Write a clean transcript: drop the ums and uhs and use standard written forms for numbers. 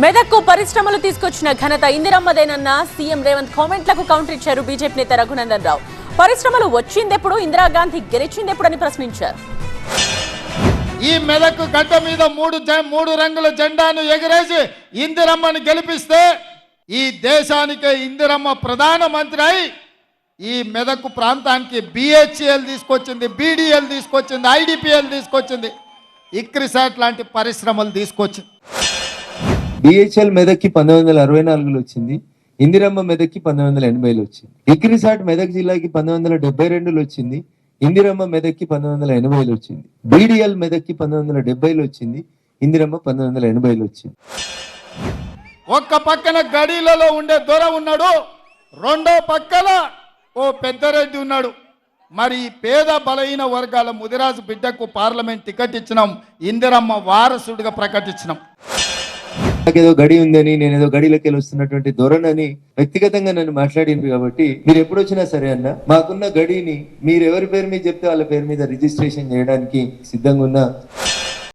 మెదక్కు పరిశ్రమలు తీసుకొచ్చిన ఘనత ఇందిరమ్మదేనన్న సీఎం రేవంత్ కామెంట్లకు కౌంటర్ ఇచ్చారు బీజేపీ నేత రఘునందన్ రావు. పరిశ్రమలు వచ్చిందెప్పుడు, ఇందిరాగాంధీ గెలిచిందెప్పుడని ప్రశ్నించారు. ఈ మెదక్ గడ్డ మీద మూడు రంగుల జెండాను ఎగరేసి ఇందిరమ్మను గెలిపిస్తే ఈ దేశానికే ఇందిరమ్మ ప్రధానమంత్రి అయి ఈ మెదక్ ప్రాంతానికి బిహెచ్ఎల్ తీసుకొచ్చింది, బీడీఎల్ తీసుకొచ్చింది, ఐడిపిఎల్ తీసుకొచ్చింది, ఇక్రిసాట్ లాంటి పరిశ్రమలు తీసుకొచ్చింది. బిహెచ్ఎల్ మెదక్కి 1964లో వచ్చింది, ఇందిరమ్మ మెదక్కి 1980లో వచ్చింది. ఇక్రిసాట్ మెదక్ జిల్లాకి 1972లో వచ్చింది, ఇందిరమ్మ మెదక్కి 1980లో వచ్చింది. బీడీఎల్ మెదక్కి 1970లో వచ్చింది, ఇందిరమ్మ 1980లో వచ్చింది. ఒక్క పక్కన గడిలలో ఉండే దొర ఉన్నాడు, రెండో పక్కన ఓ పెద్దరెడ్డి ఉన్నాడు. మరి పేద బలహీన వర్గాల ముదిరాజు బిడ్డకు పార్లమెంట్ టికెట్ ఇచ్చినాం, ఇందిరమ్మ వారసుడిగా ప్రకటించినాం. నాకేదో గడి ఉందని, నేనేదో గడిలోకి వెళ్ళి వస్తున్నటువంటి ధోరణని వ్యక్తిగతంగా నన్ను మాట్లాడింది కాబట్టి మీరు ఎప్పుడు వచ్చినా సరే అన్న, మాకున్న గడిని మీరు ఎవరి పేరు మీద చెప్తే వాళ్ళ పేరు మీద రిజిస్ట్రేషన్ చేయడానికి సిద్ధంగా ఉన్నా.